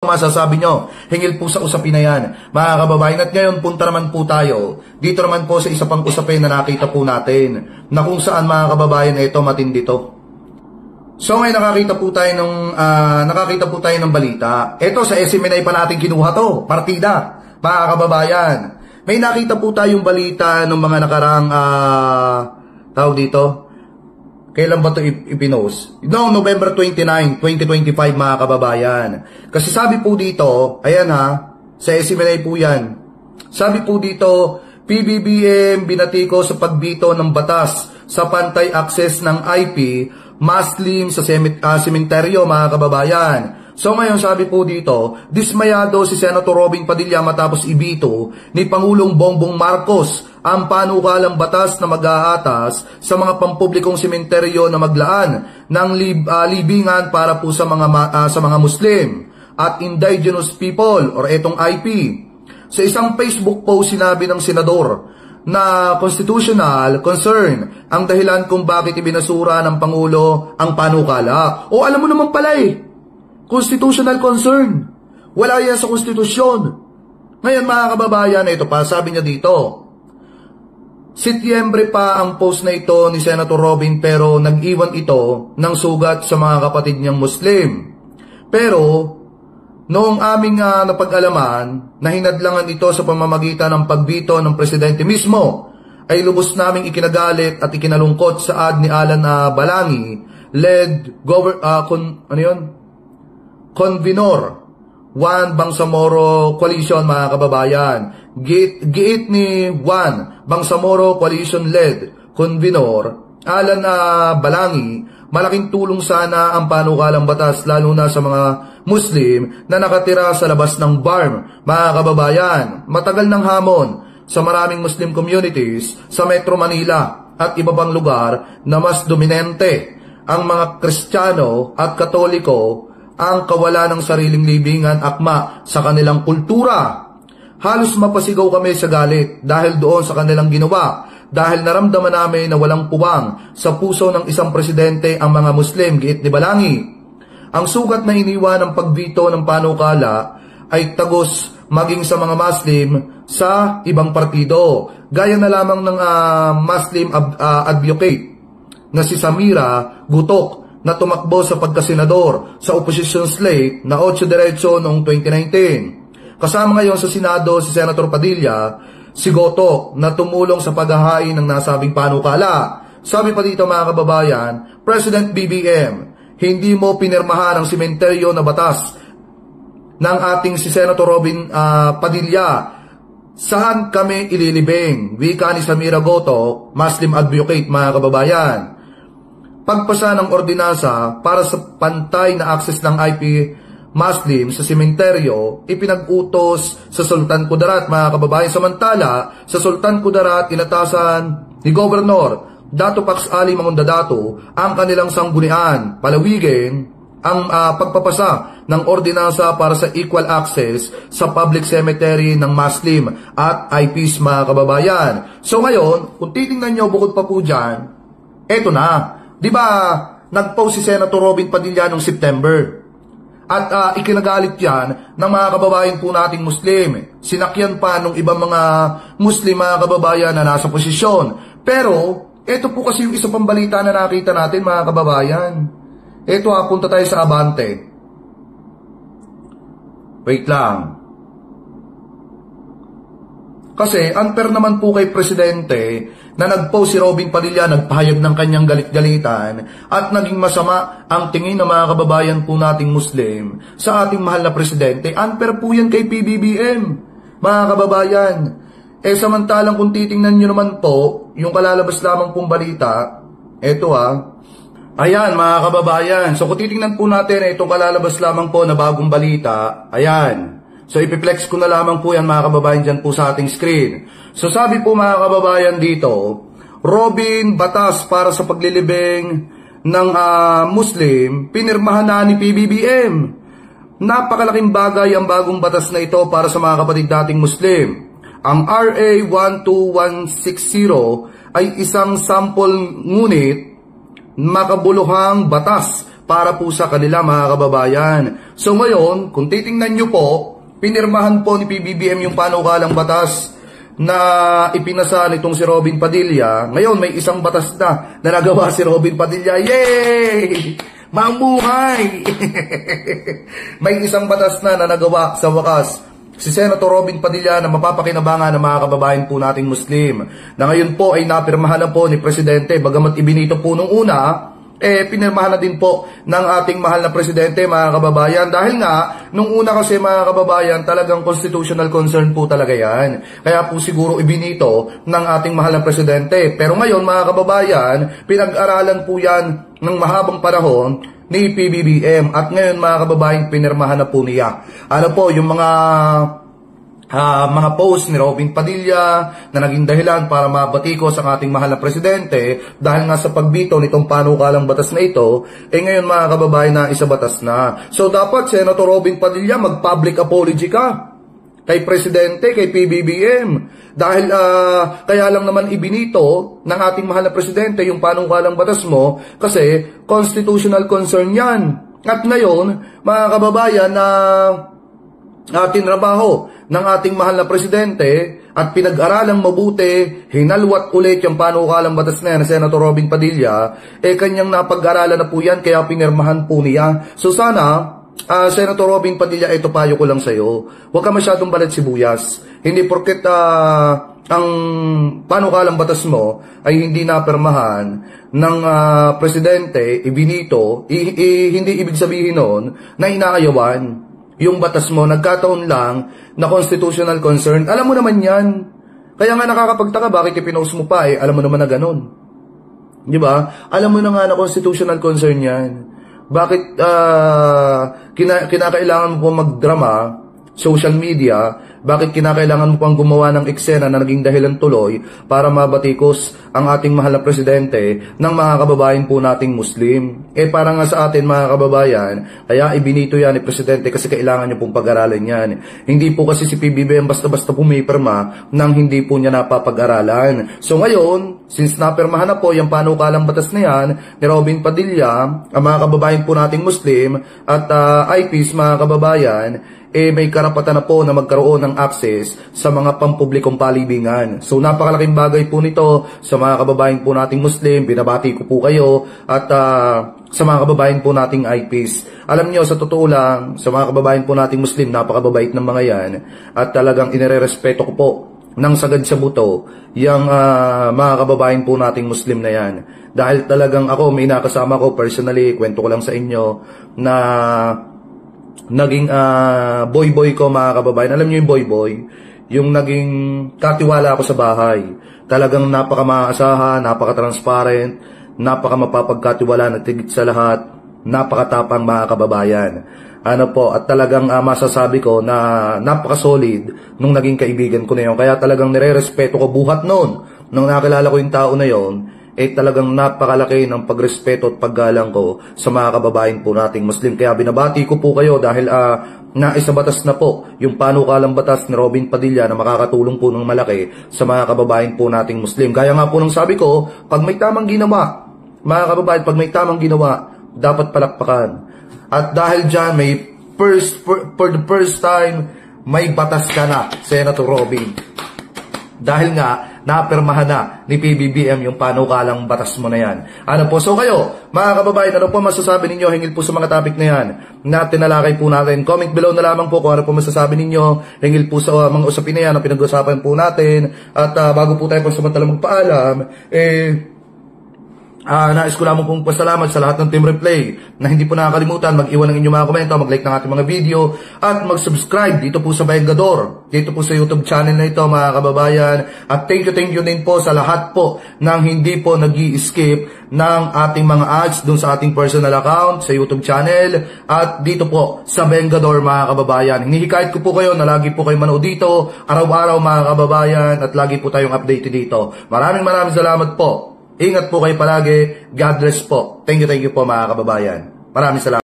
masasabi nyo hingil po sa usapin na yan, mga kababayan. At ngayon punta naman po tayo dito naman po sa isa pang usapin na nakita po natin na kung saan, mga kababayan, ito matindi to. So ngayon nakakita po tayo ng balita. Ito sa SMNI pa natin kinuha to, partida, mga kababayan. May nakita po tayong balita ng mga nakaraang tawag dito, kailan ba ito ipinost? Noong November 29, 2025, mga kababayan. Kasi sabi po dito, ayan sa SMNI po yan. Sabi po dito, PBBM binatiko sa pagbito ng batas sa pantay access ng IP, Muslim sa sementeryo, mga kababayan. So ngayon sabi po dito, dismayado si Senator Robin Padilla matapos ibito ni Pangulong Bongbong Marcos ang panukalang batas na mag-aatas sa mga pampublikong sementeryo na maglaan ng libingan para po sa mga Muslim at indigenous people or etong IP. Sa isang Facebook post sinabi ng senador na constitutional concern ang dahilan kung bakit ibinasura ng Pangulo ang panukala. O alam mo naman pala constitutional concern. Wala yan sa konstitusyon. Ngayon, mga kababayan, ito pa, sabi niya dito, Setyembre pa ang post na ito ni Senator Robin pero nag-iwan ito ng sugat sa mga kapatid niyang Muslim. Pero, noong aming napag-alaman na hinadlangan ito sa pamamagitan ng pagbito ng presidente mismo, ay lubos naming ikinagalit at ikinalungkot sa ad ni Alan Balangi, led Convenor Juan Bangsamoro Coalition, mga kababayan. Giit ni Juan Bangsamoro Coalition-led Convenor Alan Balangi, malaking tulong sana ang panukalang batas lalo na sa mga Muslim na nakatira sa labas ng BARM, mga kababayan. Matagal ng hamon sa maraming Muslim communities sa Metro Manila at iba pang lugar na mas dominante ang mga Kristiyano at Katoliko ang kawalan ng sariling libingan akma sa kanilang kultura. Halos mapasigaw kami sa galit dahil doon sa kanilang ginawa, dahil naramdaman namin na walang puwang sa puso ng isang presidente ang mga Muslim, giit ni Balangi. Ang sugat na iniwan ng pagbito ng panukala ay tagos maging sa mga Muslim sa ibang partido, gaya na lamang ng Muslim advocate na si Samira Gutok na tumakbo sa pagkasenador sa opposition slate na 8 diretso noong 2019. Kasama ngayon sa Senado si Senator Padilla, si Goto na tumulong sa paghahain ng nasabing panukala. Sabi pa dito, mga kababayan, President BBM, hindi mo pinirmahan ang sementeryo na batas ng ating si Senator Robin Padilla. Saan kami ililibing? Wika ni Samira Goto, Muslim advocate, mga kababayan. Pagpasa ng ordinansa para sa pantay na access ng IP Muslim sa sementeryo, ipinag-utos sa Sultan Kudarat, mga kababayan. Samantala, sa Sultan Kudarat, inatasan ni Governor Dato Pax Ali Mangundadato ang kanilang sanggunian, palawigin ang pagpapasa ng ordinansa para sa equal access sa public cemetery ng Muslim at IPs, mga kababayan. So ngayon, kung titingnan nyo, bukod pa po dyan, eto na. Diba, nag-post si Senator Robin Padilla noong September. At ikinagalit yan ng mga kababayan po nating Muslim. Sinakyan pa ng ibang mga Muslim, mga kababayan, na nasa posisyon. Pero, ito po kasi yung isa pang balita na nakita natin, mga kababayan. Ito, punta tayo sa Abante. Wait lang. Kasi unfair naman po kay Presidente na nag-post si Robin Padilla, nagpahayag ng kanyang galit-galitan at naging masama ang tingin ng mga kababayan po nating Muslim sa ating mahal na Presidente. Unfair po yan kay PBBM, mga kababayan. Samantalang kung titingnan nyo naman po, yung kalalabas lamang pong balita, eto ayan, mga kababayan. So kung titingnan po natin itong kalalabas lamang po na bagong balita, ayan. So, ipiplex ko na lamang po yan, mga kababayan, dyan po sa ating screen. So, sabi po, mga kababayan, dito, Robin, batas para sa paglilibing ng Muslim, pinirmahan na ni PBBM. Napakalaking bagay ang bagong batas na ito para sa mga kapatid nating Muslim. Ang RA 12160 ay isang sample ngunit makabuluhang batas para po sa kanila mga kababayan. So ngayon, kung titingnan nyo po, pinirmahan po ni PBBM yung panukalang batas na ipinasa nitong si Robin Padilla. Ngayon, may isang batas na nagawa si Robin Padilla. Yay! Mamuhay! May isang batas na nagawa sa wakas si Senator Robin Padilla na mapapakinabangan ng mga kababayan po nating Muslim. Na ngayon po ay napirmahan na po ni Presidente. Bagamat ibinito po nung una, pinirmahan na din po ng ating mahal na Presidente, mga kababayan. Dahil nga, nung una kasi mga kababayan, talagang constitutional concern po talaga yan. Kaya po siguro ibinito ng ating mahal na Presidente. Pero ngayon mga kababayan, pinag-aralan po yan ng mahabang panahon ni PBBM. At ngayon mga kababayan, pinirmahan na po niya. Ano po, yung mga post ni Robin Padilla na naging dahilan para mabatikos ang ating mahal na Presidente dahil nga sa pagbito nitong panukalang batas na ito, ngayon mga kababayan na isa batas na. So dapat Senator Robin Padilla mag-public apology ka kay Presidente, kay PBBM. Dahil kaya lang naman ibinito ng ating mahal na Presidente yung panukalang batas mo kasi constitutional concern yan. At ngayon, mga kababayan, na tinrabaho ng ating mahal na Presidente at pinag-aralang mabuti, hinalwat ulit yung panukalang batas na yan na Senator Robin Padilla, kanyang napag-aralan na po yan, kaya pinirmahan po niya. So sana, Senator Robin Padilla, ito payo ko lang sa'yo, huwag ka masyadong balat sibuyas. Hindi porket ang panukalang batas mo ay hindi napirmahan ng Presidente, ibinito, hindi ibig sabihin nun na inaayawan yung batas mo. Nagkataon lang na constitutional concern. Alam mo naman yan. Kaya nga nakakapagtaka bakit ipinost mo pa alam mo naman na ganun. Di ba? Alam mo na nga na constitutional concern yan. Bakit kinakailangan mo po magdrama, social media, bakit kinakailangan mo pang gumawa ng eksena na naging dahilan tuloy para mabatikos ang ating mahal na Presidente ng mga kababayan po nating Muslim? Para nga sa atin mga kababayan, kaya ibinito yan ni Presidente kasi kailangan niyo pong pag-aralan yan. Hindi po kasi si PBBM basta-basta pumipirma nang hindi po niya napapag-aralan. So ngayon, since napirmahan na po yung panukalang batas na yan ni Robin Padilla, ang mga kababayan po nating Muslim at IPs mga kababayan, may karapatan na po na magkaroon ng access sa mga pampublikong palibingan. So napakalaking bagay po nito sa mga kababayan po nating Muslim. Binabati ko po kayo at sa mga kababayan po nating IPs. Alam nyo, sa totoo lang, sa mga kababayan po nating Muslim, napakababait ng mga yan at talagang inirerespeto ko po ng sagad sa buto yung mga kababayan po nating Muslim na yan. Dahil talagang ako, may nakasama ko personally, kwento ko lang sa inyo na naging boy-boy ko mga kababayan. Alam niyo yung boy-boy? Yung naging katiwala ako sa bahay. Talagang napaka-maasahan, napaka-transparent, napaka-mapapagkatiwala na tigit sa lahat, napakatapang mga kababayan. Ano po, at talagang masasabi ko na napaka-solid nung naging kaibigan ko na yun. Kaya talagang nire-respeto ko buhat noon. Nung nakilala ko yung tao na yon, talagang napakalaki ng pagrespeto at paggalang ko sa mga kababayan po nating Muslim. Kaya binabati ko po kayo dahil naisabatas na po yung panukalang batas ni Robin Padilla na makakatulong po ng malaki sa mga kababayan po nating Muslim. Kaya nga po nung sabi ko, pag may tamang ginawa, mga kababayan, pag may tamang ginawa, dapat palakpakan. At dahil dyan, for the first time, may batas ka na, Senator Robin. Dahil nga, napirmahan na ni PBBM yung panukalang batas mo na yan. Ano po? So kayo, mga kababayan, ano po masasabi ninyo hingil po sa mga topic na yan na tinalakay po natin? Comment below na lamang po kung ano po masasabi ninyo hingil po sa mga usapin na yan na pinag-usapan po natin. At bago po tayo pansamantalang magpaalam, nais ko lamang pong pasalamat sa lahat ng Team Replay na hindi po nakakalimutan mag-iwan ng inyong mga komento, mag-like ng ating mga video at mag-subscribe dito po sa Vengador, dito po sa YouTube channel na ito mga kababayan. At thank you din po sa lahat po nang hindi po nag-i-skip ng ating mga ads dun sa ating personal account sa YouTube channel at dito po sa Vengador mga kababayan. Hinihikayat ko po kayo na lagi po kayo manood dito araw-araw mga kababayan at lagi po tayong update dito. Maraming salamat po. Ingat po kayo palagi. God bless po. Thank you po mga kababayan. Maraming salamat.